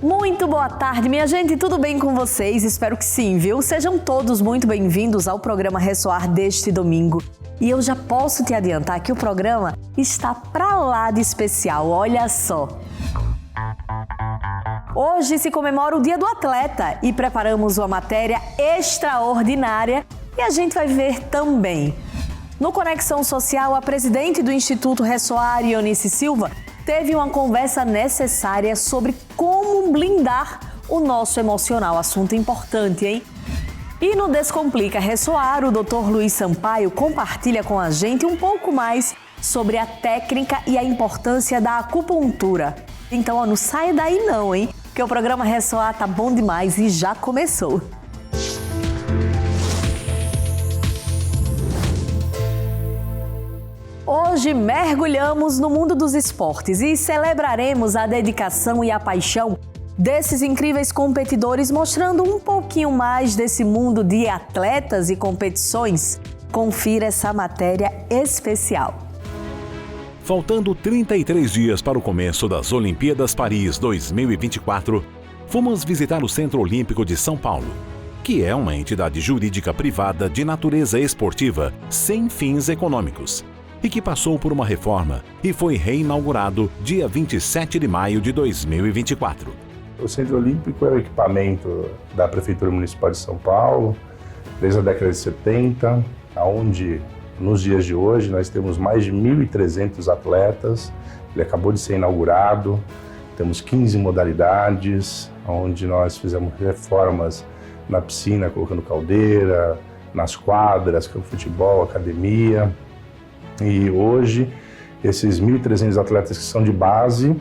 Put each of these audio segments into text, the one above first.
Muito boa tarde, minha gente, tudo bem com vocês? Espero que sim, viu? Sejam todos muito bem-vindos ao programa Ressoar deste domingo. E eu já posso te adiantar que o programa está pra lá de especial, olha só. Hoje se comemora o Dia do Atleta e preparamos uma matéria extraordinária e a gente vai ver também. No Conexão Social, a presidente do Instituto Ressoar, Ionice Silva, teve uma conversa necessária sobre como blindar o nosso emocional. Assunto importante, hein? E no Descomplica Ressoar, o Dr. Luiz Sampaio compartilha com a gente um pouco mais sobre a técnica e a importância da acupuntura. Então, não saia daí não, hein? Porque o programa Ressoar tá bom demais e já começou. Hoje mergulhamos no mundo dos esportes e celebraremos a dedicação e a paixão desses incríveis competidores, mostrando um pouquinho mais desse mundo de atletas e competições. Confira essa matéria especial. Faltando 33 dias para o começo das Olimpíadas Paris 2024, fomos visitar o Centro Olímpico de São Paulo, que é uma entidade jurídica privada de natureza esportiva sem fins econômicos e que passou por uma reforma e foi reinaugurado dia 27 de maio de 2024. O Centro Olímpico é o equipamento da Prefeitura Municipal de São Paulo, desde a década de 70, onde nos dias de hoje nós temos mais de 1.300 atletas. Ele acabou de ser inaugurado, temos 15 modalidades, onde nós fizemos reformas na piscina, colocando caldeira, nas quadras, campo de futebol, academia. E hoje, esses 1.300 atletas que são de base,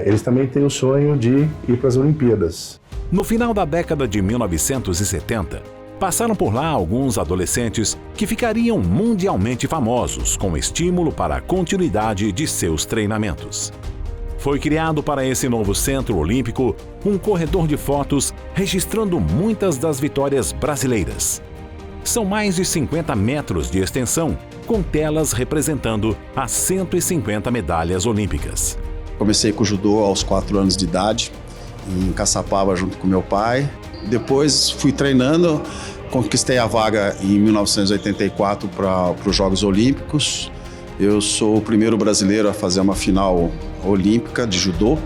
eles também têm o sonho de ir para as Olimpíadas. No final da década de 1970, passaram por lá alguns adolescentes que ficariam mundialmente famosos com estímulo para a continuidade de seus treinamentos. Foi criado para esse novo Centro Olímpico um corredor de fotos registrando muitas das vitórias brasileiras. São mais de 50 metros de extensão, com telas representando as 150 medalhas olímpicas. Comecei com o judô aos 4 anos de idade, em Caçapava junto com meu pai. Depois fui treinando, conquistei a vaga em 1984 para os Jogos Olímpicos. Eu sou o primeiro brasileiro a fazer uma final olímpica de judô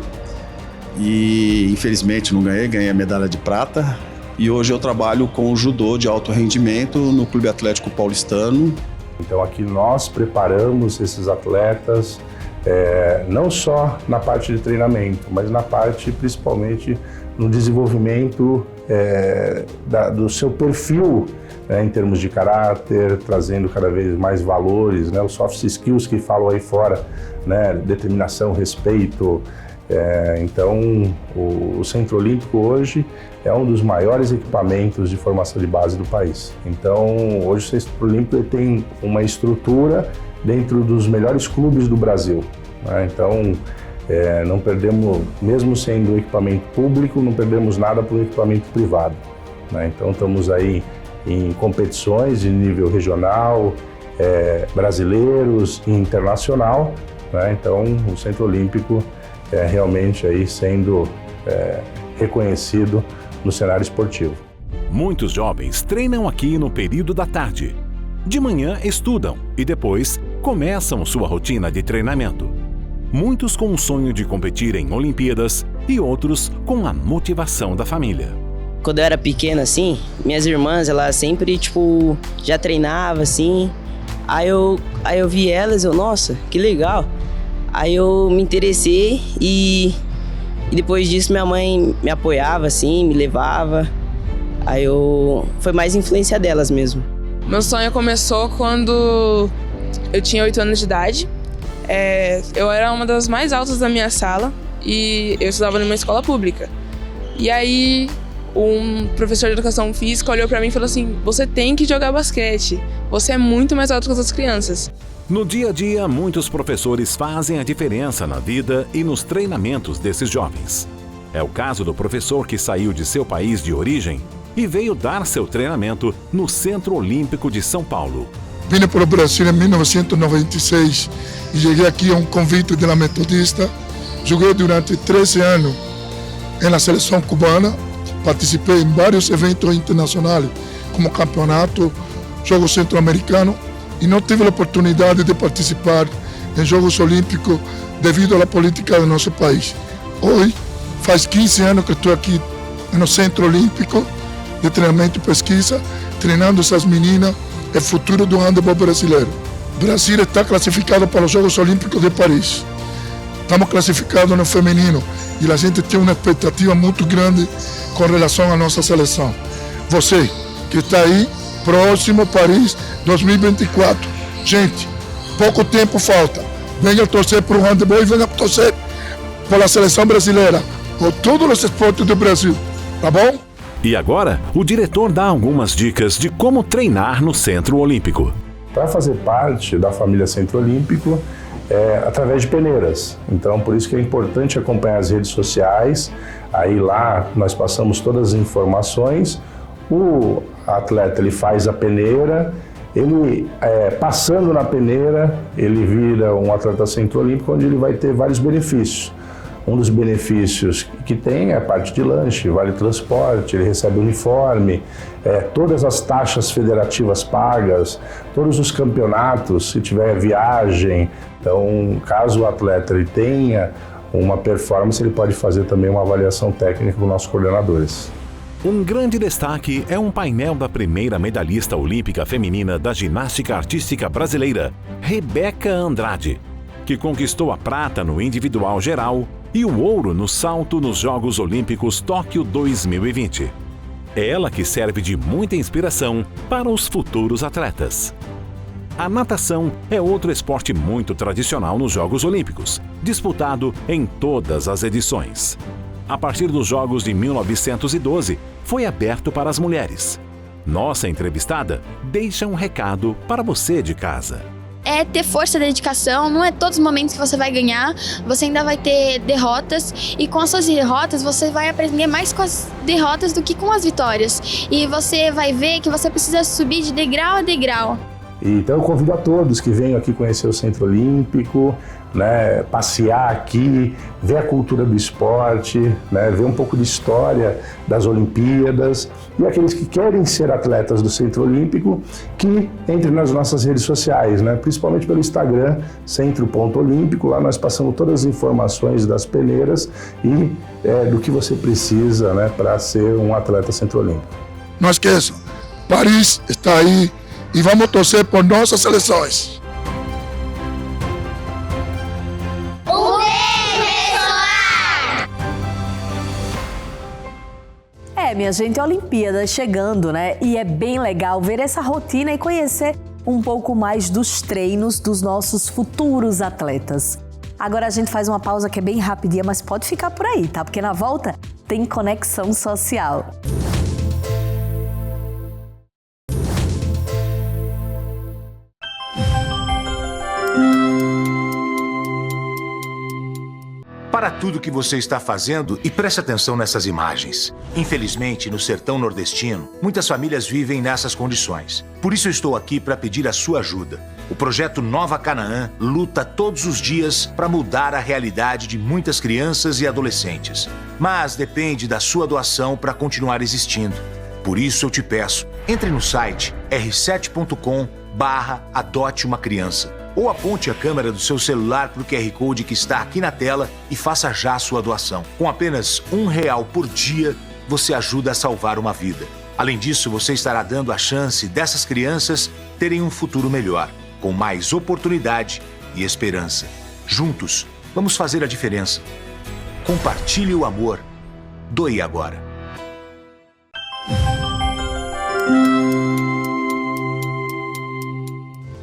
e infelizmente não ganhei a medalha de prata. E hoje eu trabalho com o judô de alto rendimento no Clube Atlético Paulistano. Então aqui nós preparamos esses atletas não só na parte de treinamento, mas na parte principalmente no desenvolvimento do seu perfil, em termos de caráter, trazendo cada vez mais valores, os soft skills que falam aí fora, determinação, respeito. Então o Centro Olímpico hoje é um dos maiores equipamentos de formação de base do país. Então hoje o Centro Olímpico tem uma estrutura dentro dos melhores clubes do Brasil. Então não perdemos, mesmo sendo um equipamento público, não perdemos nada para um equipamento privado. Então estamos aí em competições de nível regional, brasileiros e internacional. Então o Centro Olímpico realmente aí sendo reconhecido no cenário esportivo. Muitos jovens treinam aqui no período da tarde. De manhã estudam e depois começam sua rotina de treinamento. Muitos com o sonho de competir em Olimpíadas e outros com a motivação da família. Quando eu era pequena, assim, minhas irmãs, elas sempre, já treinavam, assim. Aí eu vi elas, nossa, que legal. Aí eu me interessei e depois disso minha mãe me apoiava, assim, me levava. Foi mais influência delas mesmo. Meu sonho começou quando eu tinha 8 anos de idade. Eu era uma das mais altas da minha sala e eu estudava numa escola pública. E aí um professor de educação física olhou pra mim e falou assim: você tem que jogar basquete, você é muito mais alto que as outras crianças. No dia a dia, muitos professores fazem a diferença na vida e nos treinamentos desses jovens. É o caso do professor que saiu de seu país de origem e veio dar seu treinamento no Centro Olímpico de São Paulo. Vim para o Brasil em 1996 e cheguei aqui a um convite da Metodista. Joguei durante 13 anos na seleção cubana, participei em vários eventos internacionais, como campeonato, Jogos Centro-Americanos, e não tive a oportunidade de participar em Jogos Olímpicos devido à política do nosso país. Hoje, faz 15 anos que estou aqui no Centro Olímpico de Treinamento e Pesquisa, treinando essas meninas, é o futuro do handebol brasileiro. O Brasil está classificado para os Jogos Olímpicos de Paris. Estamos classificados no feminino e a gente tem uma expectativa muito grande com relação à nossa seleção. Você que está aí, próximo Paris 2024. Gente, pouco tempo falta. Venha torcer para o handebol e venha torcer pela seleção brasileira, por todos os esportes do Brasil, tá bom? E agora, o diretor dá algumas dicas de como treinar no Centro Olímpico. Para fazer parte da família Centro Olímpico, através de peneiras. Então, por isso que é importante acompanhar as redes sociais. Aí lá nós passamos todas as informações. O atleta ele faz a peneira, ele passando na peneira, ele vira um atleta Centro Olímpico, onde ele vai ter vários benefícios. Um dos benefícios que tem é a parte de lanche, vale transporte, ele recebe uniforme, todas as taxas federativas pagas, todos os campeonatos, se tiver viagem. Então, caso o atleta ele tenha uma performance, ele pode fazer também uma avaliação técnica com nossos coordenadores. Um grande destaque é um painel da primeira medalhista olímpica feminina da ginástica artística brasileira, Rebeca Andrade, que conquistou a prata no individual geral e o ouro no salto nos Jogos Olímpicos Tóquio 2020. É ela que serve de muita inspiração para os futuros atletas. A natação é outro esporte muito tradicional nos Jogos Olímpicos, disputado em todas as edições. A partir dos Jogos de 1912, foi aberto para as mulheres. Nossa entrevistada deixa um recado para você de casa. É ter força, dedicação, não é todos os momentos que você vai ganhar, você ainda vai ter derrotas e com as suas derrotas você vai aprender mais com as derrotas do que com as vitórias. E você vai ver que você precisa subir de degrau a degrau. Então eu convido a todos que venham aqui conhecer o Centro Olímpico, né, passear aqui, ver a cultura do esporte, né, ver um pouco de história das Olimpíadas, e aqueles que querem ser atletas do Centro Olímpico, que entrem nas nossas redes sociais, né, principalmente pelo Instagram, centro.olímpico. Lá nós passamos todas as informações das peneiras e do que você precisa, né, para ser um atleta Centro Olímpico. Não esqueçam, Paris está aí e vamos torcer por nossas seleções. Minha gente, a Olimpíada chegando, né? E é bem legal ver essa rotina e conhecer um pouco mais dos treinos dos nossos futuros atletas. Agora a gente faz uma pausa que é bem rapidinha, mas pode ficar por aí, tá? Porque na volta tem Conexão Social. Para tudo que você está fazendo e preste atenção nessas imagens. Infelizmente, no sertão nordestino, muitas famílias vivem nessas condições. Por isso eu estou aqui para pedir a sua ajuda. O projeto Nova Canaã luta todos os dias para mudar a realidade de muitas crianças e adolescentes. Mas depende da sua doação para continuar existindo. Por isso eu te peço, entre no site r7.com/adote uma criança. Ou aponte a câmera do seu celular para o QR Code que está aqui na tela e faça já a sua doação. Com apenas R$1 por dia, você ajuda a salvar uma vida. Além disso, você estará dando a chance dessas crianças terem um futuro melhor, com mais oportunidade e esperança. Juntos, vamos fazer a diferença. Compartilhe o amor. Doe agora.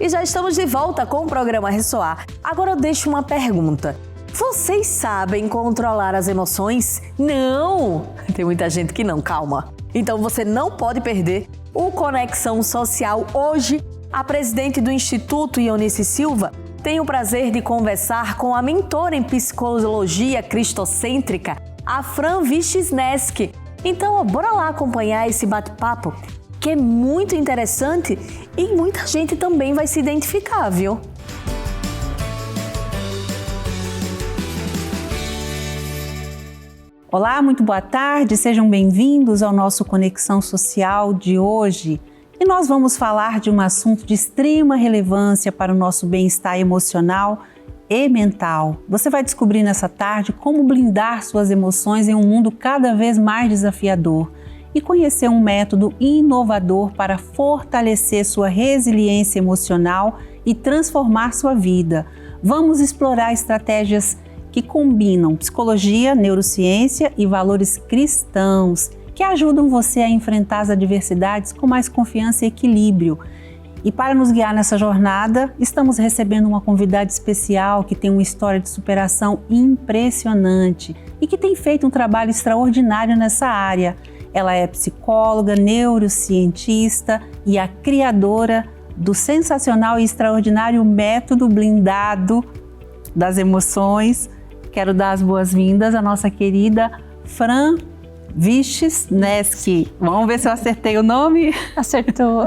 E já estamos de volta com o programa Ressoar. Agora eu deixo uma pergunta. Vocês sabem controlar as emoções? Não! Tem muita gente que não, calma. Então você não pode perder o Conexão Social. Hoje, a presidente do Instituto, Ionice Silva, tem o prazer de conversar com a mentora em psicologia cristocêntrica, a Fran Vichisneski. Então, bora lá acompanhar esse bate-papo, que é muito interessante e muita gente também vai se identificar, viu? Olá, muito boa tarde, sejam bem-vindos ao nosso Conexão Social de hoje. E nós vamos falar de um assunto de extrema relevância para o nosso bem-estar emocional e mental. Você vai descobrir nessa tarde como blindar suas emoções em um mundo cada vez mais desafiador e conhecer um método inovador para fortalecer sua resiliência emocional e transformar sua vida. Vamos explorar estratégias que combinam psicologia, neurociência e valores cristãos, que ajudam você a enfrentar as adversidades com mais confiança e equilíbrio. E para nos guiar nessa jornada, estamos recebendo uma convidada especial que tem uma história de superação impressionante e que tem feito um trabalho extraordinário nessa área. Ela é psicóloga, neurocientista e a criadora do sensacional e extraordinário método blindado das emoções. Quero dar as boas-vindas à nossa querida Fran Vischneski. Vamos ver se eu acertei o nome? Acertou.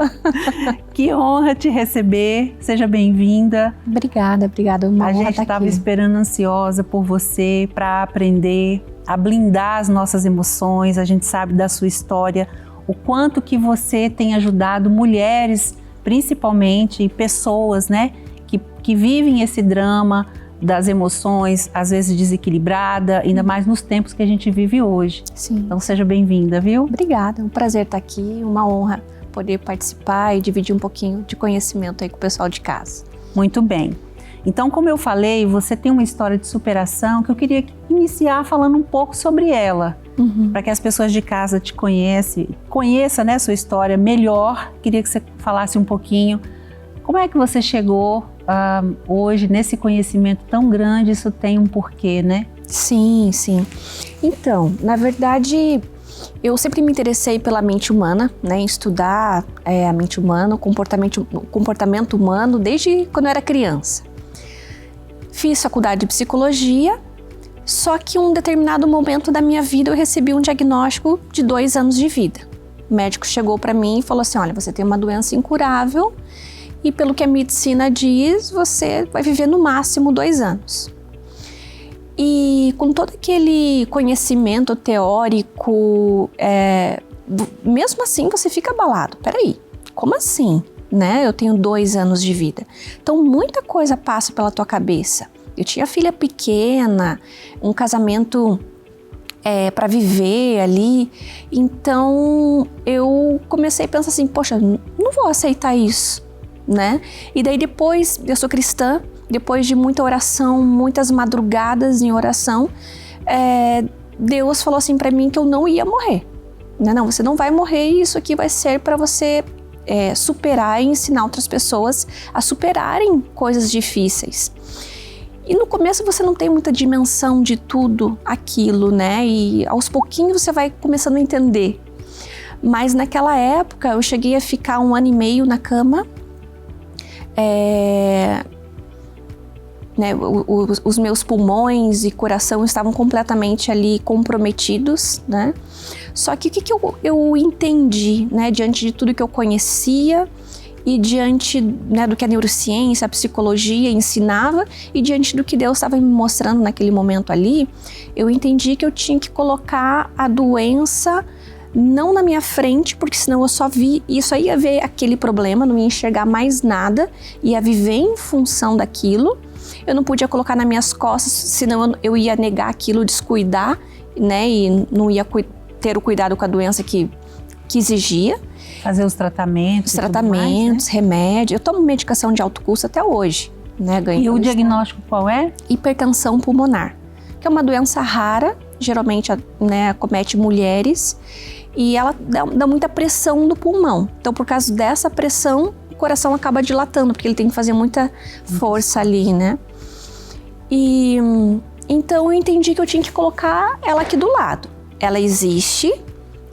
Que honra te receber. Seja bem-vinda. Obrigada. Uma honra. A gente estava esperando ansiosa por você para aprender a blindar as nossas emoções. A gente sabe da sua história, o quanto que você tem ajudado mulheres, principalmente, e pessoas, né, que vivem esse drama das emoções, às vezes desequilibrada, ainda mais nos tempos que a gente vive hoje. Sim. Então seja bem-vinda, viu? Obrigada, um prazer estar aqui, uma honra poder participar e dividir um pouquinho de conhecimento aí com o pessoal de casa. Muito bem. Então, como eu falei, você tem uma história de superação que eu queria iniciar falando um pouco sobre ela, para que as pessoas de casa te conheçam, né, sua história melhor. Queria que você falasse um pouquinho como é que você chegou hoje nesse conhecimento tão grande. Isso tem um porquê, né? Sim. Então, na verdade, eu sempre me interessei pela mente humana, né? Em estudar a mente humana, o comportamento humano desde quando eu era criança. Fiz faculdade de psicologia, só que em um determinado momento da minha vida eu recebi um diagnóstico de 2 anos de vida. O médico chegou para mim e falou assim: olha, você tem uma doença incurável e pelo que a medicina diz, você vai viver no máximo 2 anos. E com todo aquele conhecimento teórico, mesmo assim você fica abalado. Peraí, como assim? Né? Eu tenho 2 anos de vida. Então muita coisa passa pela tua cabeça. Eu tinha filha pequena, um casamento para viver ali. Então eu comecei a pensar assim, poxa, não vou aceitar isso, né? E daí depois, eu sou cristã, depois de muita oração, muitas madrugadas em oração, Deus falou assim para mim que eu não ia morrer. Não, você não vai morrer e isso aqui vai ser para você superar e ensinar outras pessoas a superarem coisas difíceis. E no começo você não tem muita dimensão de tudo aquilo, né? E aos pouquinhos você vai começando a entender. Mas naquela época eu cheguei a ficar 1 ano e meio na cama. Os meus pulmões e coração estavam completamente ali comprometidos, né? Só que o que eu entendi, né, diante de tudo que eu conhecia e diante, né, do que a neurociência, a psicologia ensinava e diante do que Deus estava me mostrando naquele momento ali, eu entendi que eu tinha que colocar a doença não na minha frente, porque senão eu só ia ver aquele problema, não ia enxergar mais nada, ia viver em função daquilo. Eu não podia colocar nas minhas costas, senão eu ia negar aquilo, descuidar, né? E não ia ter o cuidado com a doença que exigia. Fazer os tratamentos. Mais, né? Remédio. Eu tomo medicação de alto custo até hoje, né? E o diagnóstico qual é? Hipertensão pulmonar, que é uma doença rara, geralmente, né, acomete mulheres e ela dá muita pressão no pulmão. Então, por causa dessa pressão, o coração acaba dilatando, porque ele tem que fazer muita força ali, né? E então eu entendi que eu tinha que colocar ela aqui do lado. Ela existe,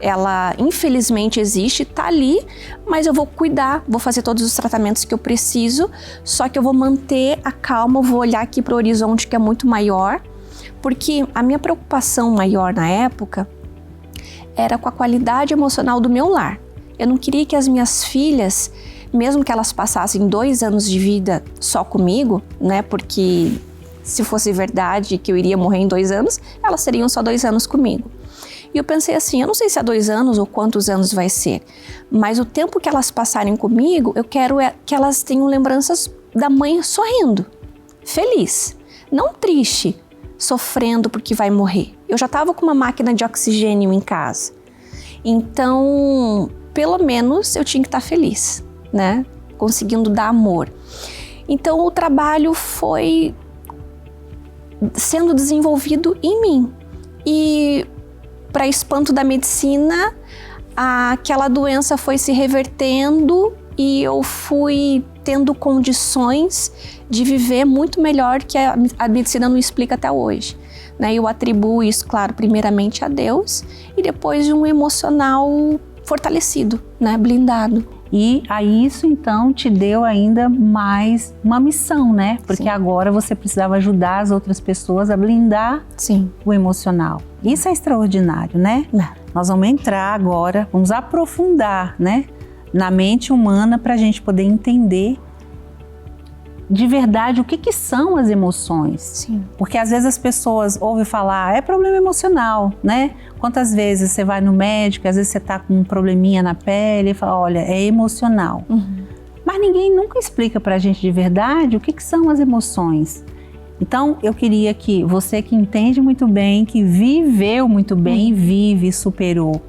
ela infelizmente existe, tá ali, mas eu vou cuidar, vou fazer todos os tratamentos que eu preciso, só que eu vou manter a calma, eu vou olhar aqui para o horizonte que é muito maior, porque a minha preocupação maior na época era com a qualidade emocional do meu lar. Eu não queria que as minhas filhas, mesmo que elas passassem 2 anos de vida só comigo, né, porque se fosse verdade que eu iria morrer em 2 anos, elas seriam só 2 anos comigo. E eu pensei assim, eu não sei se é 2 anos ou quantos anos vai ser, mas o tempo que elas passarem comigo, eu quero que elas tenham lembranças da mãe sorrindo, feliz, não triste, sofrendo porque vai morrer. Eu já estava com uma máquina de oxigênio em casa, então pelo menos eu tinha que estar feliz, né? Conseguindo dar amor. Então o trabalho foi sendo desenvolvido em mim e, para espanto da medicina, aquela doença foi se revertendo e eu fui tendo condições de viver muito melhor que a medicina não explica até hoje, né? Eu atribuo isso, claro, primeiramente a Deus e depois de um emocional fortalecido, né? Blindado. E a isso, então, te deu ainda mais uma missão, né? Porque agora você precisava ajudar as outras pessoas a blindar o emocional. Isso é extraordinário, né? Nós vamos entrar agora, vamos aprofundar, né? Na mente humana para a gente poder entender de verdade o que são as emoções. Sim. Porque às vezes as pessoas ouvem falar, é problema emocional, né? Quantas vezes você vai no médico, às vezes você tá com um probleminha na pele e fala, olha, é emocional. Mas ninguém nunca explica pra gente de verdade o que são as emoções. Então, eu queria que você que entende muito bem, que viveu muito bem, vive e superou,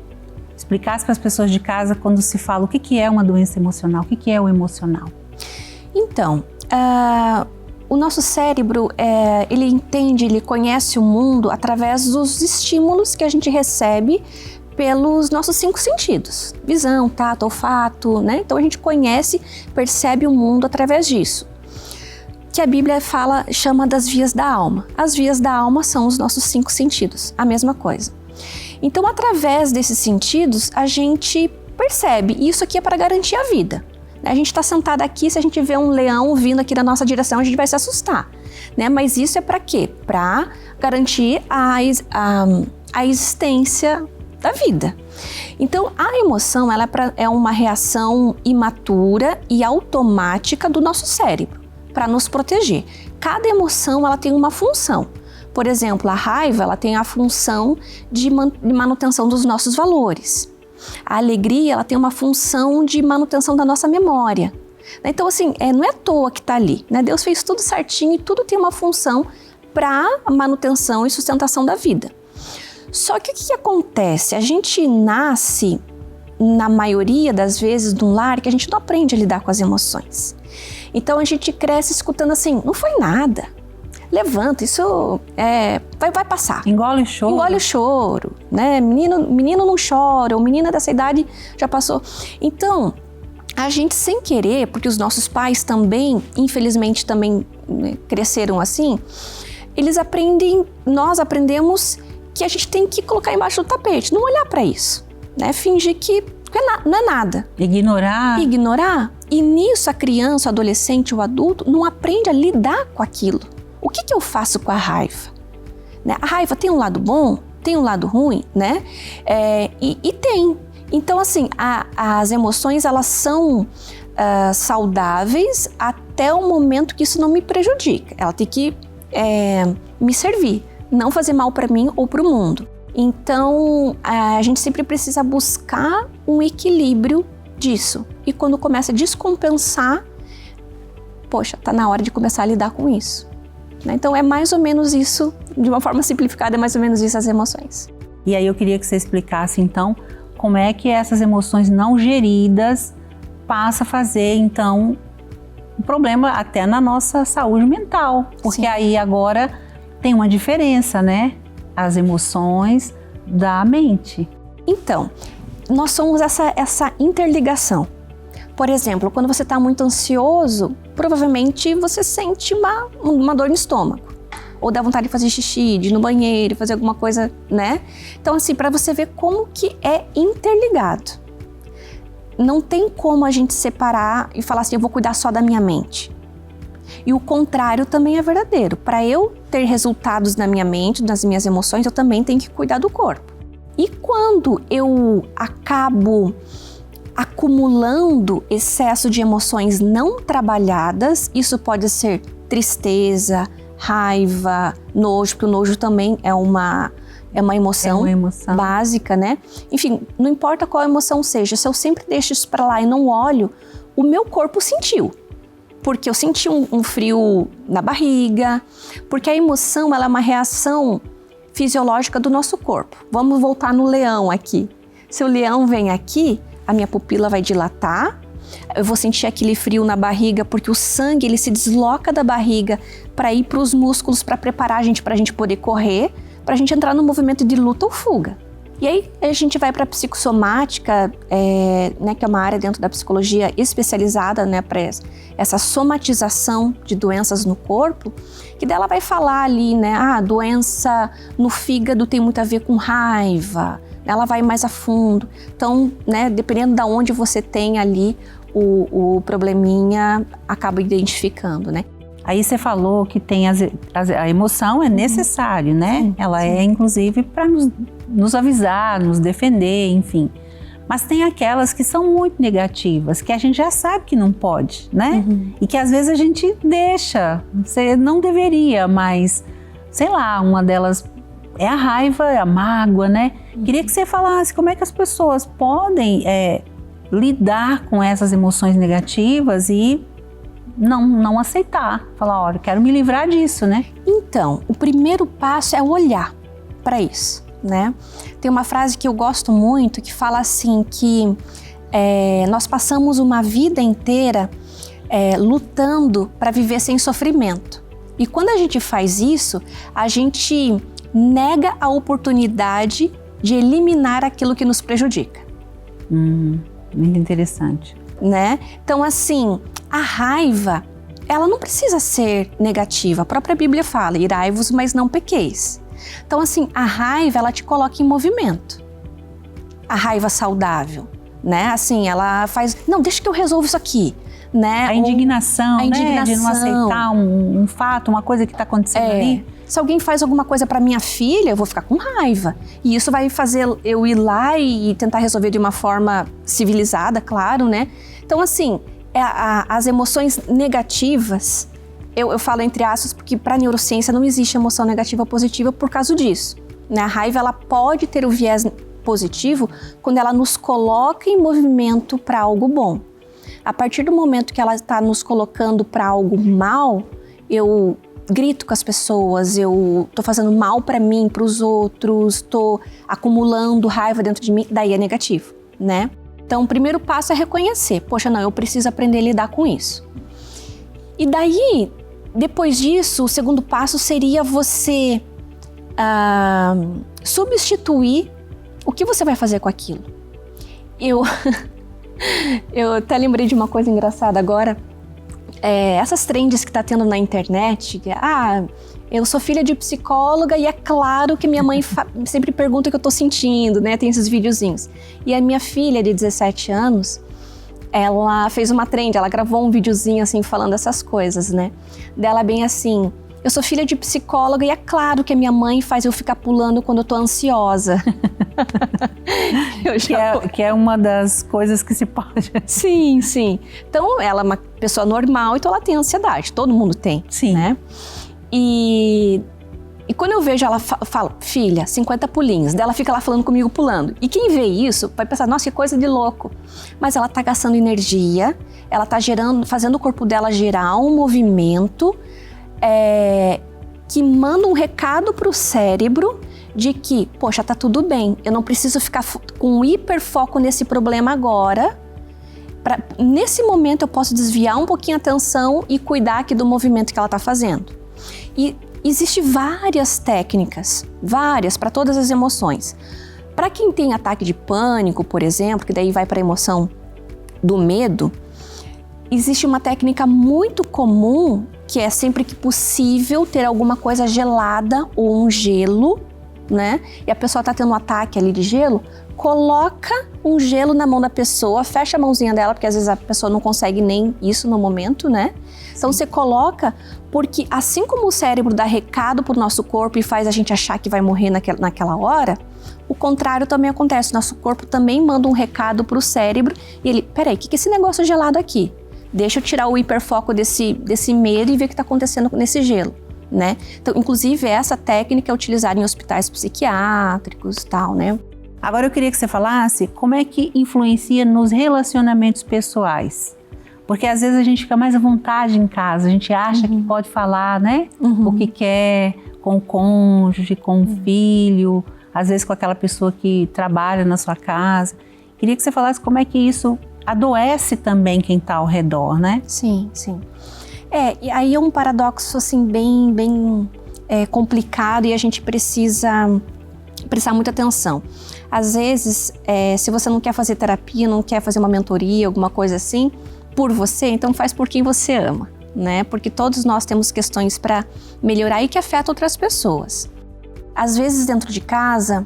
explicasse para as pessoas de casa quando se fala o que é uma doença emocional, o que é o emocional. Então, o nosso cérebro, ele entende, ele conhece o mundo através dos estímulos que a gente recebe pelos nossos 5 sentidos. Visão, tato, olfato, né? Então a gente conhece, percebe o mundo através disso. Que a Bíblia chama das vias da alma. As vias da alma são os nossos 5 sentidos, a mesma coisa. Então, através desses sentidos, a gente percebe, e isso aqui é para garantir a vida. A gente está sentado aqui, se a gente vê um leão vindo aqui na nossa direção, a gente vai se assustar, né? Mas isso é para quê? Para garantir a existência da vida. Então, a emoção ela é uma reação imatura e automática do nosso cérebro para nos proteger. Cada emoção ela tem uma função. Por exemplo, a raiva ela tem a função de manutenção dos nossos valores. A alegria, ela tem uma função de manutenção da nossa memória. Então, assim, não é à toa que está ali, né? Deus fez tudo certinho e tudo tem uma função para a manutenção e sustentação da vida. Só que o que acontece? A gente nasce, na maioria das vezes, num lar que a gente não aprende a lidar com as emoções. Então, a gente cresce escutando assim, não foi nada. Levanta, isso vai passar. Engole o choro. Engole o choro, né? Menino não chora, ou menina dessa idade já passou. Então, a gente sem querer, porque os nossos pais também, infelizmente, também cresceram assim, nós aprendemos que a gente tem que colocar embaixo do tapete, não olhar para isso, né? Fingir que não é nada. Ignorar. E nisso a criança, o adolescente, o adulto não aprende a lidar com aquilo. O que eu faço com a raiva? Né? A raiva tem um lado bom, tem um lado ruim, né? E tem. Então, assim, as emoções, elas são saudáveis até o momento que isso não me prejudica. Ela tem que me servir, não fazer mal para mim ou para o mundo. Então, a gente sempre precisa buscar um equilíbrio disso. E quando começa a descompensar, poxa, tá na hora de começar a lidar com isso. Então é mais ou menos isso, de uma forma simplificada, é mais ou menos isso as emoções. E aí eu queria que você explicasse então como é que essas emoções não geridas passam a fazer então um problema até na nossa saúde mental, porque aí agora tem uma diferença, né? As emoções da mente. Então, nós somos essa interligação. Por exemplo, quando você está muito ansioso, provavelmente você sente uma dor no estômago. Ou dá vontade de fazer xixi, de ir no banheiro, fazer alguma coisa, né? Então, assim, para você ver como que é interligado. Não tem como a gente separar e falar assim, eu vou cuidar só da minha mente. E o contrário também é verdadeiro. Para eu ter resultados na minha mente, nas minhas emoções, eu também tenho que cuidar do corpo. E quando eu acabo acumulando excesso de emoções não trabalhadas, isso pode ser tristeza, raiva, nojo, porque o nojo também é uma emoção básica, né? Enfim, não importa qual emoção seja, se eu sempre deixo isso para lá e não olho, o meu corpo sentiu. Porque eu senti um frio na barriga, porque a emoção ela é uma reação fisiológica do nosso corpo. Vamos voltar no leão aqui. Se o leão vem aqui, a minha pupila vai dilatar, eu vou sentir aquele frio na barriga, porque o sangue ele se desloca da barriga para ir para os músculos, para preparar a gente para a gente poder correr, para a gente entrar no movimento de luta ou fuga. E aí a gente vai para a psicossomática, né, que é uma área dentro da psicologia especializada, né, para essa somatização de doenças no corpo, que dela vai falar ali, né, a doença no fígado tem muito a ver com raiva, ela vai mais a fundo. Então, né, dependendo de onde você tem ali o probleminha, acaba identificando, né? Aí você falou que tem a emoção é necessário, né? Sim, ela sim. é inclusive para nos avisar, nos defender, enfim. Mas tem aquelas que são muito negativas, que a gente já sabe que não pode, né? E que às vezes a gente deixa, você não deveria, mas sei lá, uma delas é a raiva, é a mágoa, né? Queria que você falasse como é que as pessoas podem lidar com essas emoções negativas e não aceitar, falar, olha, quero me livrar disso, né? Então, o primeiro passo é olhar para isso, né? Tem uma frase que eu gosto muito que fala assim que nós passamos uma vida inteira lutando para viver sem sofrimento. E quando a gente faz isso, a gente nega a oportunidade de eliminar aquilo que nos prejudica. Muito interessante. Né? Então, assim, a raiva, ela não precisa ser negativa. A própria Bíblia fala, irai-vos, mas não pequeis. Então, assim, a raiva, ela te coloca em movimento. A raiva saudável, né? Assim, ela faz, não, deixa que eu resolvo isso aqui, né? A indignação, né? De não aceitar um fato, uma coisa que está acontecendo ali. Se alguém faz alguma coisa para minha filha, eu vou ficar com raiva. E isso vai fazer eu ir lá e tentar resolver de uma forma civilizada, claro, né? Então, assim, as emoções negativas, eu falo entre aspas, porque para a neurociência não existe emoção negativa ou positiva por causa disso, né? A raiva, ela pode ter o viés positivo quando ela nos coloca em movimento para algo bom. A partir do momento que ela está nos colocando para algo mal, eu grito com as pessoas, eu tô fazendo mal para mim, para os outros, tô acumulando raiva dentro de mim, daí é negativo, né? Então, o primeiro passo é reconhecer, poxa, não, eu preciso aprender a lidar com isso. E daí, depois disso, o segundo passo seria você substituir o que você vai fazer com aquilo. Eu até lembrei de uma coisa engraçada agora. Essas trends que tá tendo na internet, eu sou filha de psicóloga e é claro que minha mãe sempre pergunta o que eu tô sentindo, né? Tem esses videozinhos. E a minha filha de 17 anos, ela fez uma trend, ela gravou um videozinho assim falando essas coisas, né? Dela bem assim, eu sou filha de psicóloga e é claro que a minha mãe faz eu ficar pulando quando eu tô ansiosa. Que é uma das coisas que se pode. Sim, sim. Então, ela é uma pessoa normal, então ela tem ansiedade. Todo mundo tem, sim, né? E quando eu vejo ela fala, filha, 50 pulinhos. Daí ela fica lá falando comigo pulando. E quem vê isso vai pensar, nossa, que coisa de louco. Mas ela tá gastando energia, ela tá fazendo o corpo dela gerar um movimento que manda um recado pro cérebro de que, poxa, tá tudo bem, eu não preciso ficar com um hiperfoco nesse problema agora. Nesse momento eu posso desviar um pouquinho a atenção e cuidar aqui do movimento que ela tá fazendo. E existem várias técnicas, para todas as emoções. Para quem tem ataque de pânico, por exemplo, que daí vai para a emoção do medo, existe uma técnica muito comum que é sempre que possível ter alguma coisa gelada ou um gelo, né? E a pessoa tá tendo um ataque ali de gelo, coloca um gelo na mão da pessoa, fecha a mãozinha dela, porque às vezes a pessoa não consegue nem isso no momento, né? Então você coloca, porque assim como o cérebro dá recado pro nosso corpo e faz a gente achar que vai morrer naquela hora, o contrário também acontece. Nosso corpo também manda um recado pro cérebro e ele, peraí, o que é esse negócio gelado aqui? Deixa eu tirar o hiperfoco desse medo e ver o que tá acontecendo nesse gelo, né? Então, inclusive, essa técnica é utilizada em hospitais psiquiátricos e tal, né? Agora eu queria que você falasse como é que influencia nos relacionamentos pessoais. Porque às vezes a gente fica mais à vontade em casa, a gente acha que pode falar, né? O que quer com o cônjuge, com o filho, às vezes com aquela pessoa que trabalha na sua casa. Queria que você falasse como é que isso adoece também quem está ao redor, né? Sim, sim. E aí é um paradoxo assim bem complicado e a gente precisa prestar muita atenção. Às vezes, se você não quer fazer terapia, não quer fazer uma mentoria, alguma coisa assim, por você, então faz por quem você ama, né? Porque todos nós temos questões para melhorar e que afetam outras pessoas. Às vezes, dentro de casa,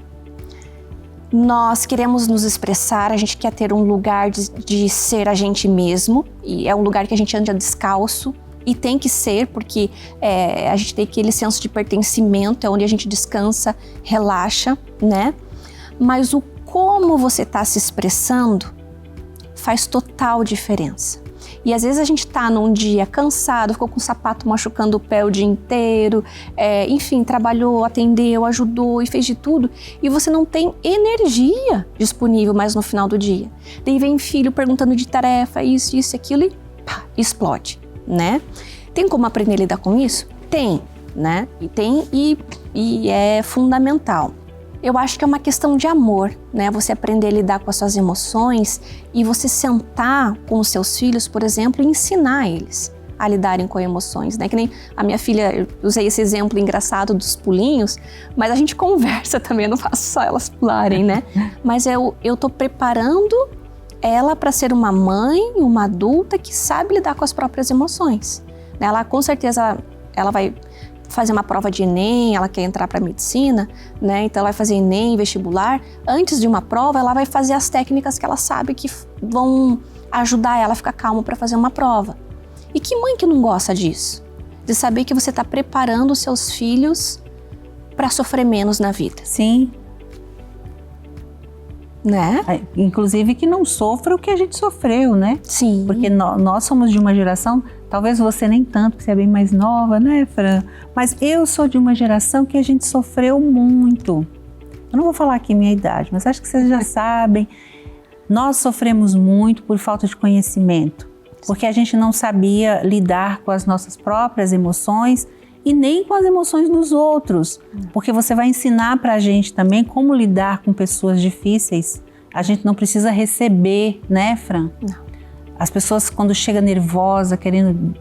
nós queremos nos expressar, a gente quer ter um lugar de ser a gente mesmo, e é um lugar que a gente anda descalço, e tem que ser, porque a gente tem aquele senso de pertencimento, é onde a gente descansa, relaxa, né? Mas o como você está se expressando faz total diferença. E às vezes a gente tá num dia cansado, ficou com o sapato machucando o pé o dia inteiro, enfim, trabalhou, atendeu, ajudou e fez de tudo, e você não tem energia disponível mais no final do dia. Daí vem filho perguntando de tarefa, isso, aquilo, e pá, explode, né? Tem como aprender a lidar com isso? Tem, né? E é fundamental. Eu acho que é uma questão de amor, né? Você aprender a lidar com as suas emoções e você sentar com os seus filhos, por exemplo, e ensinar eles a lidarem com emoções, né? Que nem a minha filha, eu usei esse exemplo engraçado dos pulinhos, mas a gente conversa também, eu não faço só elas pularem, né? Mas eu tô preparando ela para ser uma mãe, uma adulta que sabe lidar com as próprias emoções. Ela, com certeza, ela vai fazer uma prova de Enem, ela quer entrar para medicina, né? Então ela vai fazer Enem, vestibular. Antes de uma prova, ela vai fazer as técnicas que ela sabe que vão ajudar ela a ficar calma para fazer uma prova. E que mãe que não gosta disso? De saber que você está preparando os seus filhos para sofrer menos na vida. Sim. Né? Inclusive que não sofra o que a gente sofreu, né? Sim. Porque nós somos de uma geração, talvez você nem tanto, porque você é bem mais nova, né, Fran? Mas eu sou de uma geração que a gente sofreu muito. Eu não vou falar aqui minha idade, mas acho que vocês já sabem. Nós sofremos muito por falta de conhecimento, porque a gente não sabia lidar com as nossas próprias emoções e nem com as emoções dos outros, porque você vai ensinar pra gente também como lidar com pessoas difíceis. A gente não precisa receber, né, Fran? Não. As pessoas, quando chega nervosa, querendo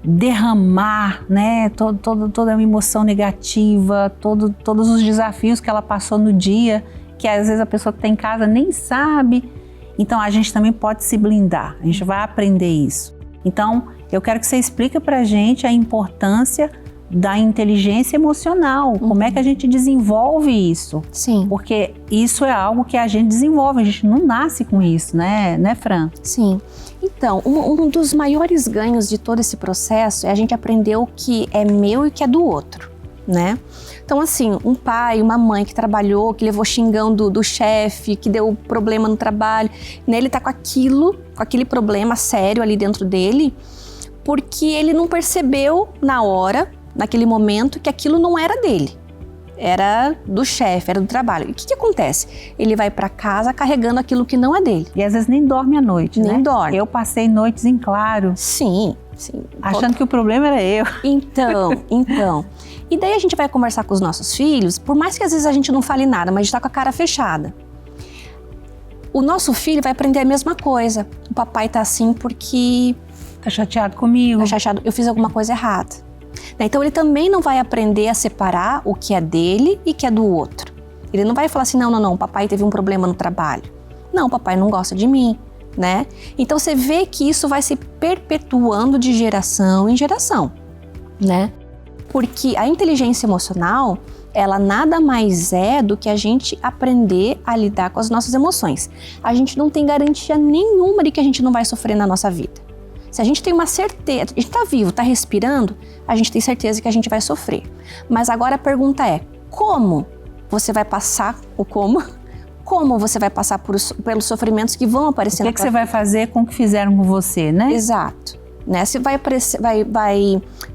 derramar, né, toda uma emoção negativa, todos os desafios que ela passou no dia, que às vezes a pessoa que está em casa nem sabe. Então a gente também pode se blindar, a gente vai aprender isso. Então eu quero que você explique pra gente a importância da inteligência emocional, como é que a gente desenvolve isso? Sim. Porque isso é algo que a gente desenvolve, a gente não nasce com isso, né Fran? Sim. Então, um dos maiores ganhos de todo esse processo é a gente aprender o que é meu e o que é do outro, né? Então, assim, um pai, uma mãe que trabalhou, que levou xingão do chefe, que deu problema no trabalho, né? Ele tá com aquele problema sério ali dentro dele, porque ele não percebeu na hora, naquele momento, que aquilo não era dele. Era do chefe, era do trabalho. E o que acontece? Ele vai para casa carregando aquilo que não é dele. E às vezes nem dorme à noite, né? Nem dorme. Eu passei noites em claro. Sim. Achando que o problema era eu. Então. E daí a gente vai conversar com os nossos filhos, por mais que às vezes a gente não fale nada, mas a gente tá com a cara fechada. O nosso filho vai aprender a mesma coisa. O papai tá assim porque... Tá chateado comigo. Tá chateado, eu fiz alguma coisa errada. Então ele também não vai aprender a separar o que é dele e o que é do outro. Ele não vai falar assim, não, papai teve um problema no trabalho. Não, papai não gosta de mim, né? Então você vê que isso vai se perpetuando de geração em geração, né? Porque a inteligência emocional, ela nada mais é do que a gente aprender a lidar com as nossas emoções. A gente não tem garantia nenhuma de que a gente não vai sofrer na nossa vida. Se a gente tem uma certeza, a gente tá vivo, tá respirando, a gente tem certeza que a gente vai sofrer. Mas agora a pergunta é, como você vai passar, como você vai passar pelos sofrimentos que vão aparecer na sua vida? O que você vai fazer com o que fizeram com você, né? Exato. Né? Você vai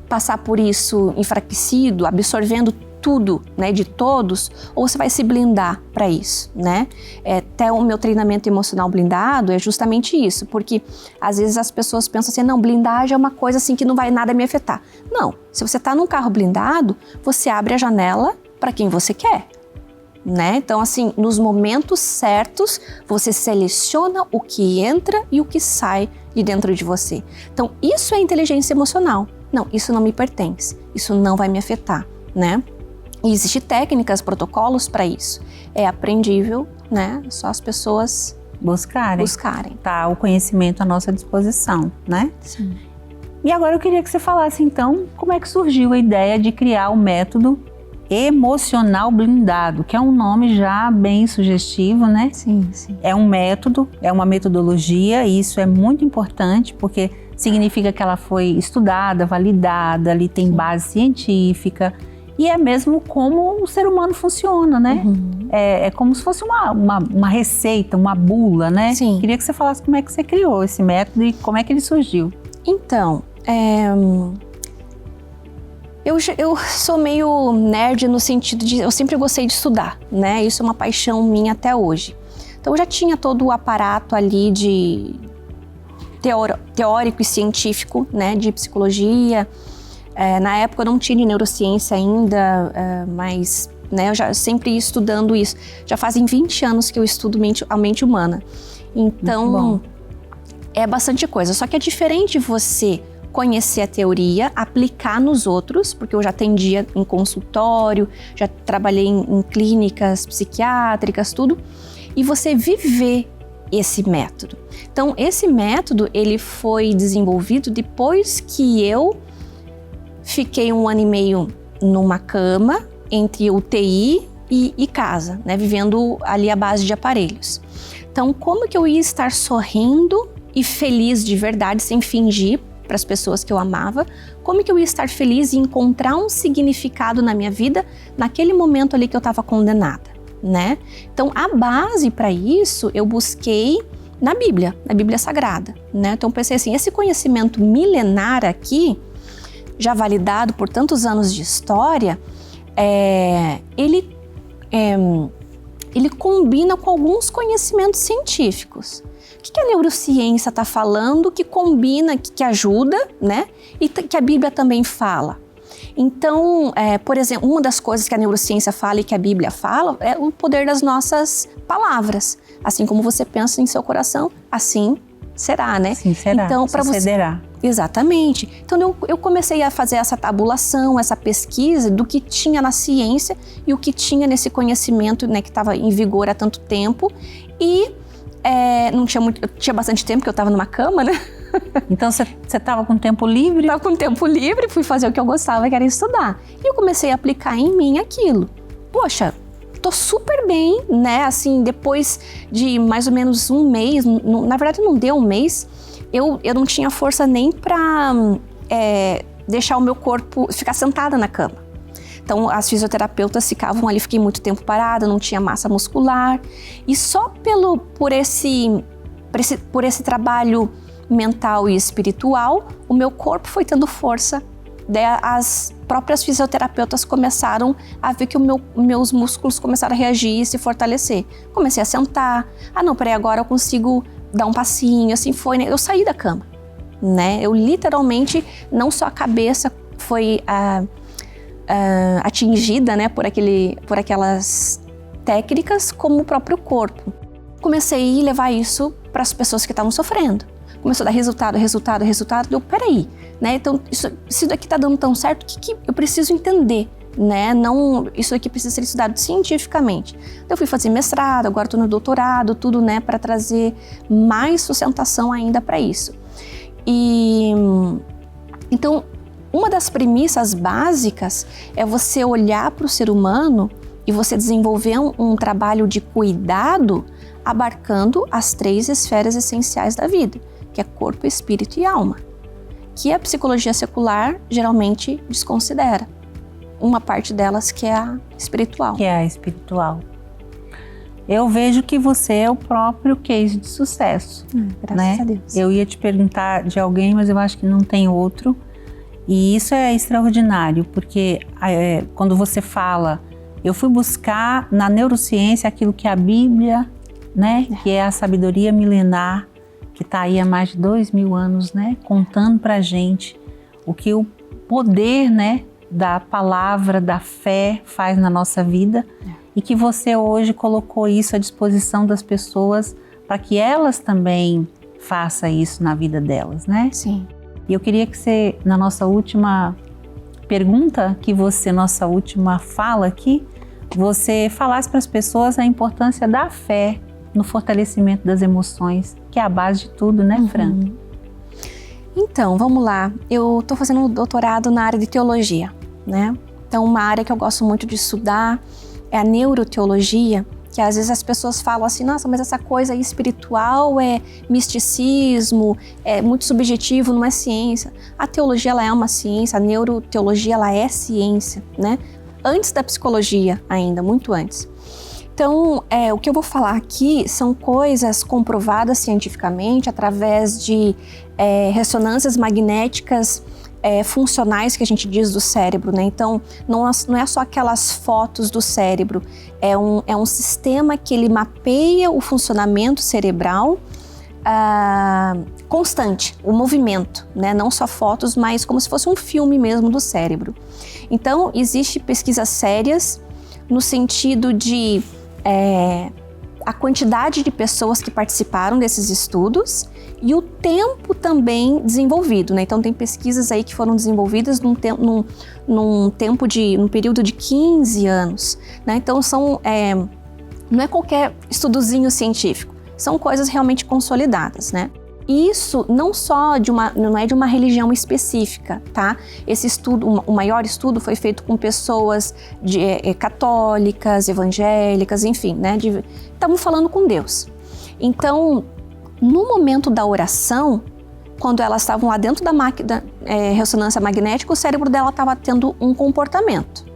passar por isso enfraquecido, absorvendo tudo, né, de todos, ou você vai se blindar para isso, né? Até o meu treinamento emocional blindado é justamente isso, porque às vezes as pessoas pensam assim, não, blindagem é uma coisa assim que não vai nada me afetar. Não, se você está num carro blindado, você abre a janela para quem você quer, né? Então, assim, nos momentos certos, você seleciona o que entra e o que sai de dentro de você. Então, isso é inteligência emocional. Não, isso não me pertence, isso não vai me afetar, né? E existem técnicas, protocolos para isso. É aprendível, né? Só as pessoas buscarem. Tá, o conhecimento à nossa disposição, né? Sim. E agora eu queria que você falasse, então, como é que surgiu a ideia de criar o método emocional blindado, que é um nome já bem sugestivo, né? Sim, sim. É um método, é uma metodologia, e isso é muito importante, porque significa que ela foi estudada, validada, ali tem base científica, e é mesmo como o ser humano funciona, né? É como se fosse uma receita, uma bula, né? Sim. Queria que você falasse como é que você criou esse método e como é que ele surgiu. Então, eu sou meio nerd no sentido de eu sempre gostei de estudar, né? Isso é uma paixão minha até hoje. Então eu já tinha todo o aparato ali de teórico e científico, né? De psicologia. Na época eu não tinha de neurociência ainda, mas né, eu já sempre ia estudando isso. Já fazem 20 anos que eu estudo a mente humana. Então, é bastante coisa. Só que é diferente você conhecer a teoria, aplicar nos outros, porque eu já atendia em consultório, já trabalhei em clínicas psiquiátricas, tudo, e você viver esse método. Então, esse método, ele foi desenvolvido depois que eu fiquei 1 ano e meio numa cama, entre UTI e casa, né, vivendo ali à base de aparelhos. Então, como que eu ia estar sorrindo e feliz de verdade, sem fingir para as pessoas que eu amava? Como que eu ia estar feliz e encontrar um significado na minha vida naquele momento ali que eu estava condenada, né? Então, a base para isso eu busquei na Bíblia Sagrada, né? Então, pensei assim, esse conhecimento milenar aqui, já validado por tantos anos de história, ele combina com alguns conhecimentos científicos. O que a neurociência está falando que combina, que ajuda, né? E que a Bíblia também fala. Então, por exemplo, uma das coisas que a neurociência fala e que a Bíblia fala é o poder das nossas palavras. Assim como você pensa em seu coração, assim será, né? Sim, será. Então, sucederá. Exatamente. Então eu comecei a fazer essa tabulação, essa pesquisa do que tinha na ciência e o que tinha nesse conhecimento, né, que estava em vigor há tanto tempo. E tinha bastante tempo, que eu estava numa cama, né? Então você estava com tempo livre? Estava com tempo livre, fui fazer o que eu gostava, que era estudar. E eu comecei a aplicar em mim aquilo. Poxa, tô super bem, né? Assim, depois de mais ou menos 1 mês, na verdade não deu 1 mês, eu não tinha força nem para deixar o meu corpo ficar sentada na cama. Então as fisioterapeutas ficavam ali, fiquei muito tempo parada, não tinha massa muscular. E só por esse trabalho mental e espiritual, o meu corpo foi tendo força. Daí as próprias fisioterapeutas começaram a ver que meus músculos começaram a reagir e se fortalecer. Comecei a sentar. Não, peraí, agora eu consigo dar um passinho, assim foi, né? Eu saí da cama, né? Eu literalmente, não só a cabeça foi atingida, né, por aquelas técnicas, como o próprio corpo. Comecei a levar isso para as pessoas que estavam sofrendo. Começou a dar resultado. Eu, peraí, né? Então, isso daqui tá dando tão certo, o que eu preciso entender, né? Não, isso aqui precisa ser estudado cientificamente. Então, eu fui fazer mestrado, agora estou no doutorado, tudo, né? Para trazer mais sustentação ainda para isso. Então, uma das premissas básicas é você olhar para o ser humano e você desenvolver um trabalho de cuidado abarcando as 3 esferas essenciais da vida, que é corpo, espírito e alma, que a psicologia secular geralmente desconsidera. Uma parte delas que é a espiritual. Eu vejo que você é o próprio case de sucesso. Graças a Deus. Eu ia te perguntar de alguém, mas eu acho que não tem outro. E isso é extraordinário, porque quando você fala, eu fui buscar na neurociência aquilo que a Bíblia, né, que é a sabedoria milenar, que está aí há mais de 2000 anos, né, contando para a gente o que o poder, né, da palavra, da fé faz na nossa vida, e que você hoje colocou isso à disposição das pessoas para que elas também façam isso na vida delas, né? Sim. E eu queria que você, na nossa última pergunta, nossa última fala aqui, você falasse para as pessoas a importância da fé no fortalecimento das emoções, que é a base de tudo, né, Fran? Então, vamos lá. Eu estou fazendo um doutorado na área de teologia, né? Então, uma área que eu gosto muito de estudar é a neuroteologia, que às vezes as pessoas falam assim, nossa, mas essa coisa aí espiritual é misticismo, é muito subjetivo, não é ciência. A teologia, ela é uma ciência, a neuroteologia, ela é ciência, né? Antes da psicologia ainda, muito antes. Então, o que eu vou falar aqui são coisas comprovadas cientificamente através de ressonâncias magnéticas funcionais que a gente diz do cérebro, né? Então, não é só aquelas fotos do cérebro, é um sistema que ele mapeia o funcionamento cerebral constante, o movimento, né? Não só fotos, mas como se fosse um filme mesmo do cérebro. Então, existe pesquisas sérias no sentido de a quantidade de pessoas que participaram desses estudos e o tempo também desenvolvido, né? Então tem pesquisas aí que foram desenvolvidas num período de 15 anos, né? Então não é qualquer estudozinho científico, são coisas realmente consolidadas, né? E isso não é de uma religião específica, tá? Esse estudo, o maior estudo foi feito com pessoas católicas, evangélicas, enfim, né? Estavam falando com Deus. Então, no momento da oração, quando elas estavam lá dentro da ressonância magnética, o cérebro dela estava tendo um comportamento.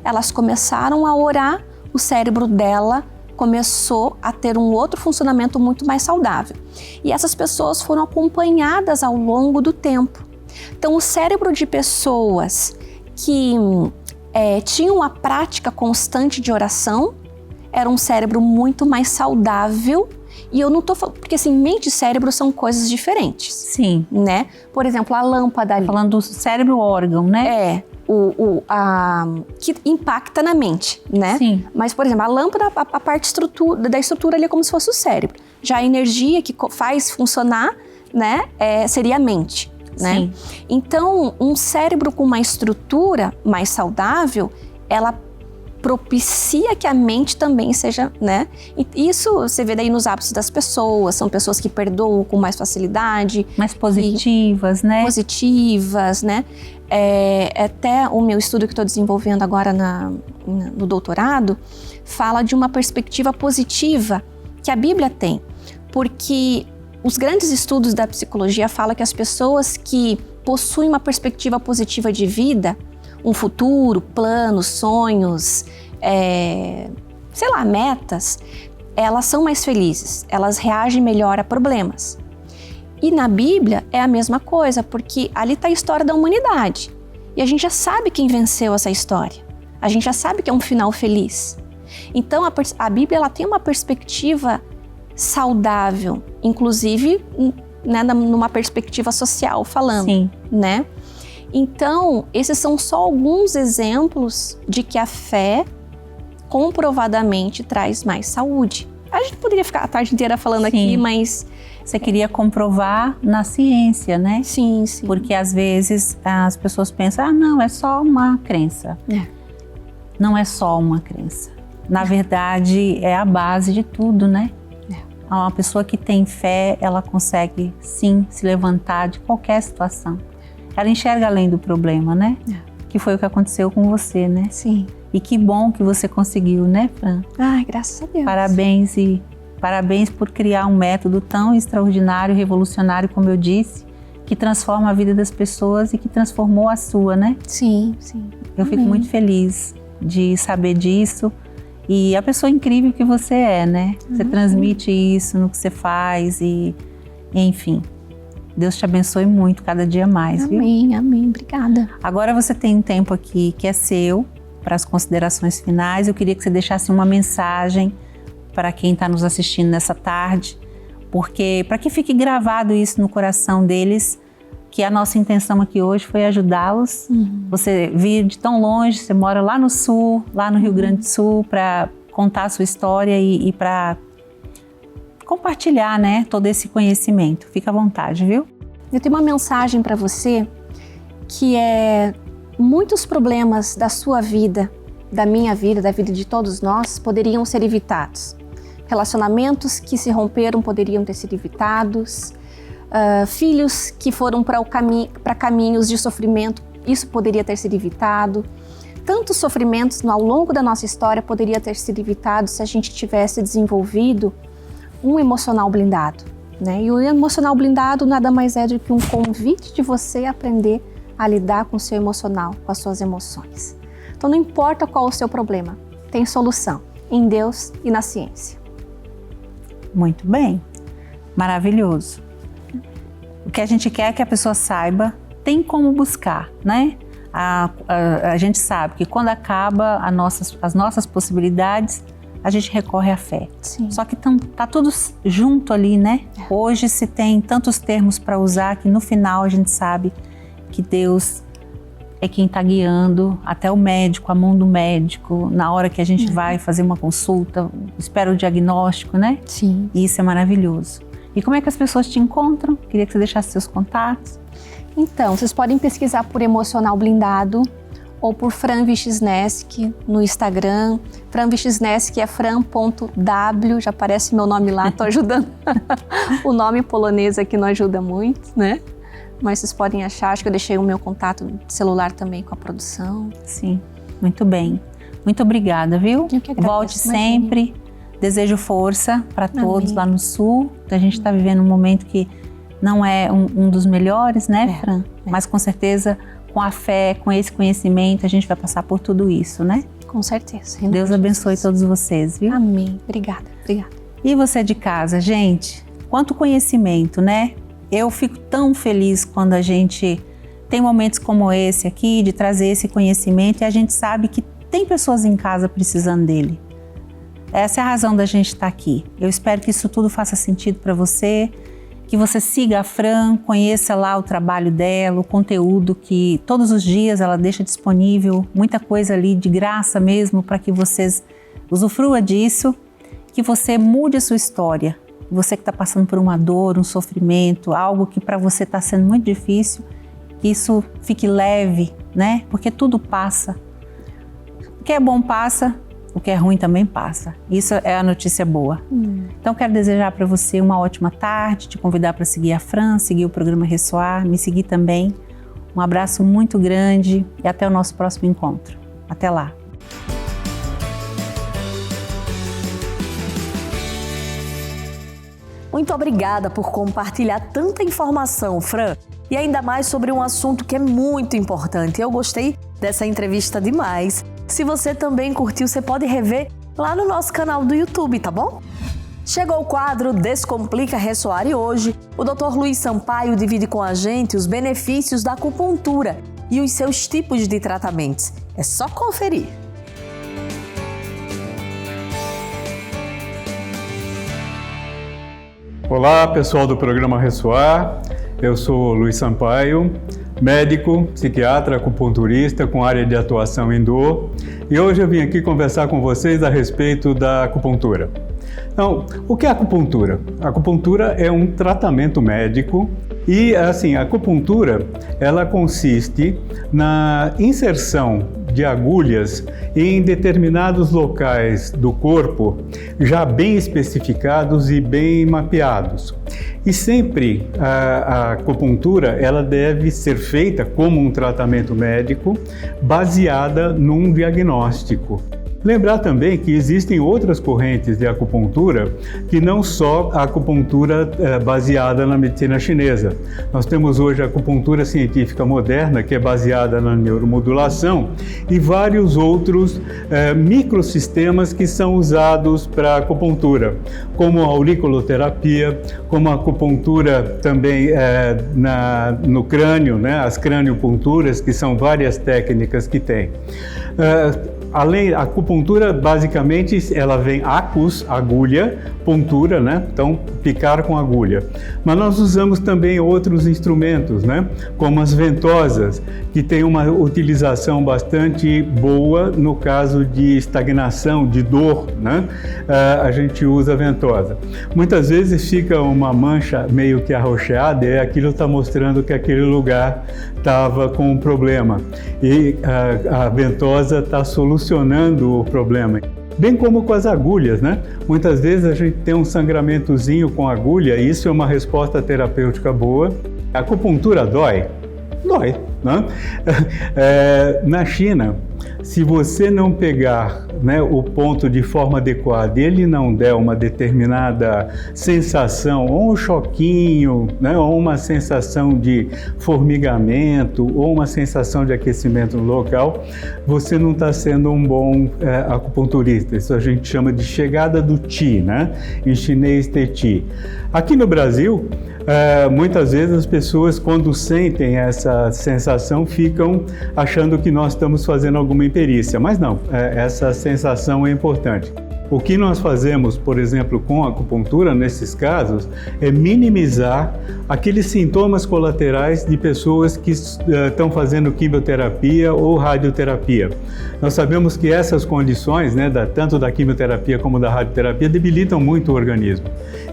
Elas começaram a orar, o cérebro dela começou a ter um outro funcionamento muito mais saudável. E essas pessoas foram acompanhadas ao longo do tempo. Então, o cérebro de pessoas que tinham a prática constante de oração era um cérebro muito mais saudável. E eu não tô falando, porque assim, mente e cérebro são coisas diferentes. Sim. Né? Por exemplo, a lâmpada ali. Falando do cérebro órgão, né? Que impacta na mente, né? Sim. Mas, por exemplo, a lâmpada, a parte da estrutura ali é como se fosse o cérebro. Já a energia que faz funcionar, né, seria a mente, né? Sim. Então, um cérebro com uma estrutura mais saudável, ela propicia que a mente também seja, né? E isso você vê daí nos hábitos das pessoas, são pessoas que perdoam com mais facilidade. Mais positivas, né? Positivas, né? Até o meu estudo que estou desenvolvendo agora no doutorado fala de uma perspectiva positiva que a Bíblia tem, porque os grandes estudos da psicologia falam que as pessoas que possuem uma perspectiva positiva de vida, um futuro, planos, sonhos, metas, elas são mais felizes, elas reagem melhor a problemas. E na Bíblia é a mesma coisa, porque ali está a história da humanidade. E a gente já sabe quem venceu essa história. A gente já sabe que é um final feliz. Então a Bíblia ela tem uma perspectiva saudável, inclusive, né, numa perspectiva social falando. Sim. Né? Então, esses são só alguns exemplos de que a fé comprovadamente traz mais saúde. A gente poderia ficar a tarde inteira falando aqui, mas... Você queria comprovar na ciência, né? Sim, sim. Porque às vezes as pessoas pensam, não, é só uma crença. Não é só uma crença. Na verdade, é a base de tudo, né? Uma pessoa que tem fé, ela consegue, sim, se levantar de qualquer situação. Ela enxerga além do problema, né? Que foi o que aconteceu com você, né? Sim. E que bom que você conseguiu, né, Fran? Ai, graças a Deus. Parabéns e parabéns por criar um método tão extraordinário, revolucionário, como eu disse, que transforma a vida das pessoas e que transformou a sua, né? Sim, sim. Eu fico muito feliz de saber disso e a pessoa incrível que você é, né? Você transmite isso no que você faz e, enfim, Deus te abençoe muito, cada dia mais, viu? Amém, amém. Obrigada. Agora você tem um tempo aqui que é seu, para as considerações finais. Eu queria que você deixasse uma mensagem para quem está nos assistindo nessa tarde, porque para que fique gravado isso no coração deles, que a nossa intenção aqui hoje foi ajudá-los. Você veio de tão longe, você mora lá no Sul, lá no Rio Grande do Sul, para contar a sua história e para compartilhar, né, todo esse conhecimento. Fica à vontade, viu? Eu tenho uma mensagem para você que é: muitos problemas da sua vida, da minha vida, da vida de todos nós, poderiam ser evitados. Relacionamentos que se romperam poderiam ter sido evitados. Filhos que foram para caminhos de sofrimento, isso poderia ter sido evitado. Tantos sofrimentos ao longo da nossa história poderia ter sido evitado se a gente tivesse desenvolvido um emocional blindado, né? E o emocional blindado nada mais é do que um convite de você aprender a lidar com o seu emocional, com as suas emoções. Então não importa qual o seu problema, tem solução em Deus e na ciência. Muito bem, maravilhoso. O que a gente quer é que a pessoa saiba, tem como buscar, né? A gente sabe que quando acaba as nossas possibilidades, a gente recorre à fé. Sim. Só que tá tudo junto ali, né? Hoje se tem tantos termos para usar que no final a gente sabe que Deus é quem está guiando, até o médico, a mão do médico, na hora que a gente vai fazer uma consulta, espera o diagnóstico, né? Sim. E isso é maravilhoso. E como é que as pessoas te encontram? Queria que você deixasse seus contatos. Então, vocês podem pesquisar por Emocional Blindado ou por Fran Wischnesk no Instagram. Fran Wischnesk é fran.w, já aparece meu nome lá, tô ajudando. O nome polonês aqui não ajuda muito, né? Mas vocês podem achar, acho que eu deixei o meu contato celular também com a produção. Sim, muito bem. Muito obrigada, viu? Eu que agradeço. Volte sempre. Desejo força para todos. Amém. Lá no Sul. A gente está vivendo um momento que não é um dos melhores, né, Fran? Mas com certeza, com a fé, com esse conhecimento, a gente vai passar por tudo isso, né? Com certeza. Deus abençoe todos vocês, viu? Amém. Obrigada, obrigada. E você de casa, gente? Quanto conhecimento, né? Eu fico tão feliz quando a gente tem momentos como esse aqui, de trazer esse conhecimento, e a gente sabe que tem pessoas em casa precisando dele. Essa é a razão da gente estar aqui. Eu espero que isso tudo faça sentido para você, que você siga a Fran, conheça lá o trabalho dela, o conteúdo que todos os dias ela deixa disponível, muita coisa ali de graça mesmo, para que vocês usufruam disso, que você mude a sua história. Você que está passando por uma dor, um sofrimento, algo que para você está sendo muito difícil, que isso fique leve, né? Porque tudo passa. O que é bom passa, o que é ruim também passa. Isso é a notícia boa. Então quero desejar para você uma ótima tarde, te convidar para seguir a Fran, seguir o programa Ressoar, me seguir também. Um abraço muito grande e até o nosso próximo encontro. Até lá. Muito obrigada por compartilhar tanta informação, Fran, e ainda mais sobre um assunto que é muito importante. Eu gostei dessa entrevista demais. Se você também curtiu, você pode rever lá no nosso canal do YouTube, tá bom? Chegou o quadro Descomplica Ressoar e hoje o Dr. Luiz Sampaio divide com a gente os benefícios da acupuntura e os seus tipos de tratamentos. É só conferir. Olá, pessoal do programa Ressoar. Eu sou Luiz Sampaio, médico, psiquiatra, acupunturista com área de atuação em dor. E hoje eu vim aqui conversar com vocês a respeito da acupuntura. Então, o que é acupuntura? A acupuntura é um tratamento médico e, assim, a acupuntura, ela consiste na inserção de agulhas em determinados locais do corpo já bem especificados e bem mapeados. E sempre a acupuntura ela deve ser feita como um tratamento médico baseada num diagnóstico. Lembrar também que existem outras correntes de acupuntura que não só a acupuntura baseada na medicina chinesa. Nós temos hoje a acupuntura científica moderna, que é baseada na neuromodulação, e vários outros microsistemas que são usados para acupuntura, como a auriculoterapia, como a acupuntura também no crânio, né? As craniopunturas, que são várias técnicas que tem. Além, a acupuntura, basicamente, ela vem acus, agulha, puntura, né? Então, picar com agulha. Mas nós usamos também outros instrumentos, né? Como as ventosas, que tem uma utilização bastante boa no caso de estagnação, de dor, né? A gente usa a ventosa. Muitas vezes fica uma mancha meio que arroxeada e aquilo está mostrando que aquele lugar estava com um problema. E a ventosa está solucionando o problema. Bem como com as agulhas, né? Muitas vezes a gente tem um sangramentozinho com agulha e isso é uma resposta terapêutica boa. A acupuntura dói? Dói, né? Na China, se você não pegar, né, o ponto de forma adequada e ele não der uma determinada sensação, ou um choquinho, né, ou uma sensação de formigamento, ou uma sensação de aquecimento no local, você não está sendo um bom acupunturista. Isso a gente chama de chegada do Qi, né? Em chinês, Te Qi. Aqui no Brasil, muitas vezes as pessoas, quando sentem essa sensação, ficam achando que nós estamos fazendo alguma imperícia, mas não, essa sensação é importante. O que nós fazemos, por exemplo, com a acupuntura, nesses casos, é minimizar aqueles sintomas colaterais de pessoas que estão fazendo quimioterapia ou radioterapia. Nós sabemos que essas condições, né, tanto da quimioterapia como da radioterapia, debilitam muito o organismo.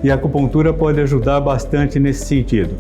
E a acupuntura pode ajudar bastante nesse sentido.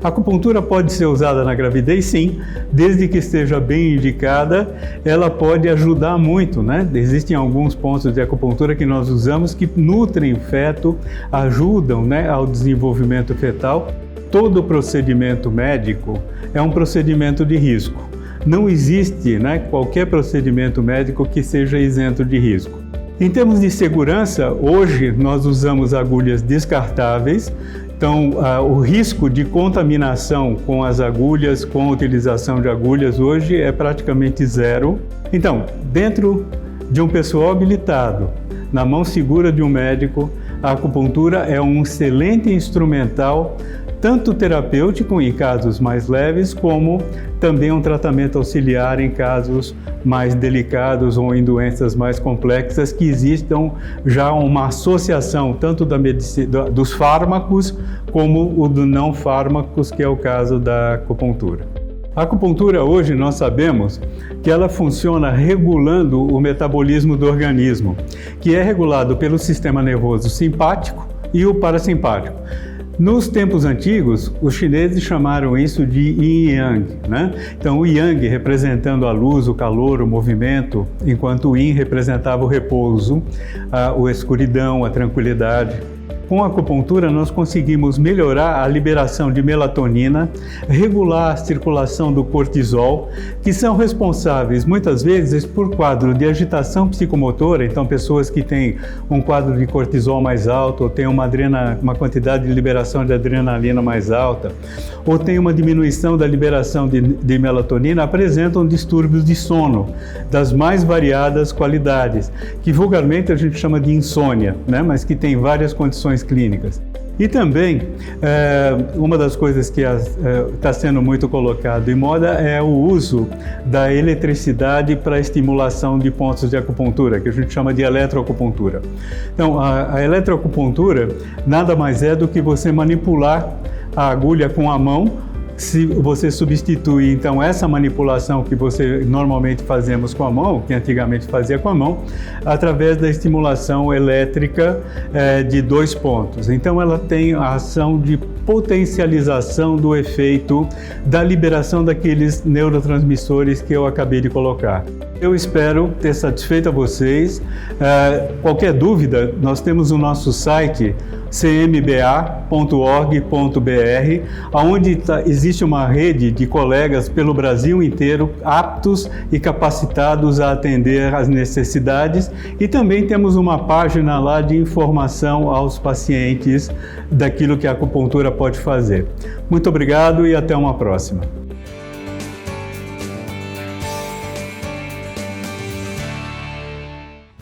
A acupuntura pode ser usada na gravidez, sim, desde que esteja bem indicada, ela pode ajudar muito, né? Existem alguns pontos de acupuntura que nós usamos que nutrem o feto, ajudam, né, ao desenvolvimento fetal. Todo procedimento médico é um procedimento de risco. Não existe, né, qualquer procedimento médico que seja isento de risco. Em termos de segurança, hoje nós usamos agulhas descartáveis, então o risco de contaminação com as agulhas, com a utilização de agulhas hoje é praticamente zero. Então, dentro de um pessoal habilitado, na mão segura de um médico, a acupuntura é um excelente instrumental, tanto terapêutico em casos mais leves, como também um tratamento auxiliar em casos mais delicados ou em doenças mais complexas, que existam já uma associação tanto da medicina, dos fármacos como o do não fármacos, que é o caso da acupuntura. A acupuntura hoje nós sabemos que ela funciona regulando o metabolismo do organismo, que é regulado pelo sistema nervoso simpático e o parasimpático. Nos tempos antigos, os chineses chamaram isso de Yin e Yang, né? Então, o Yang representando a luz, o calor, o movimento, enquanto o Yin representava o repouso, a escuridão, a tranquilidade. Com a acupuntura, nós conseguimos melhorar a liberação de melatonina, regular a circulação do cortisol, que são responsáveis, muitas vezes, por quadro de agitação psicomotora. Então, pessoas que têm um quadro de cortisol mais alto, ou têm uma quantidade de liberação de adrenalina mais alta, ou têm uma diminuição da liberação de melatonina, apresentam distúrbios de sono, das mais variadas qualidades, que vulgarmente a gente chama de insônia, né? Mas que tem várias condições clínicas. E também, uma das coisas que está sendo muito colocado em moda é o uso da eletricidade para estimulação de pontos de acupuntura, que a gente chama de eletroacupuntura. Então, a eletroacupuntura nada mais é do que você manipular a agulha com a mão. Se você substituir, então, essa manipulação que você normalmente fazemos com a mão, que antigamente fazia com a mão, através da estimulação elétrica de 2 pontos. Então, ela tem a ação de potencialização do efeito da liberação daqueles neurotransmissores que eu acabei de colocar. Eu espero ter satisfeito a vocês. Qualquer dúvida, nós temos o nosso site cmba.org.br, onde existe uma rede de colegas pelo Brasil inteiro aptos e capacitados a atender às necessidades, e também temos uma página lá de informação aos pacientes daquilo que a acupuntura pode fazer. Muito obrigado e até uma próxima.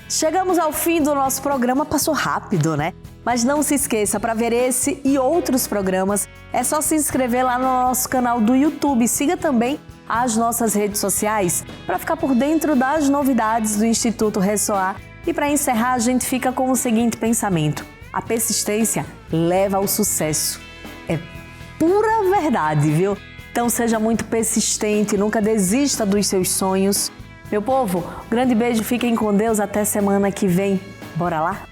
Chegamos ao fim do nosso programa, passou rápido, né? Mas não se esqueça, para ver esse e outros programas, é só se inscrever lá no nosso canal do YouTube. Siga também as nossas redes sociais para ficar por dentro das novidades do Instituto Ressoar. E para encerrar, a gente fica com o seguinte pensamento: a persistência leva ao sucesso. É pura verdade, viu? Então seja muito persistente, nunca desista dos seus sonhos. Meu povo, um grande beijo, fiquem com Deus, até semana que vem. Bora lá?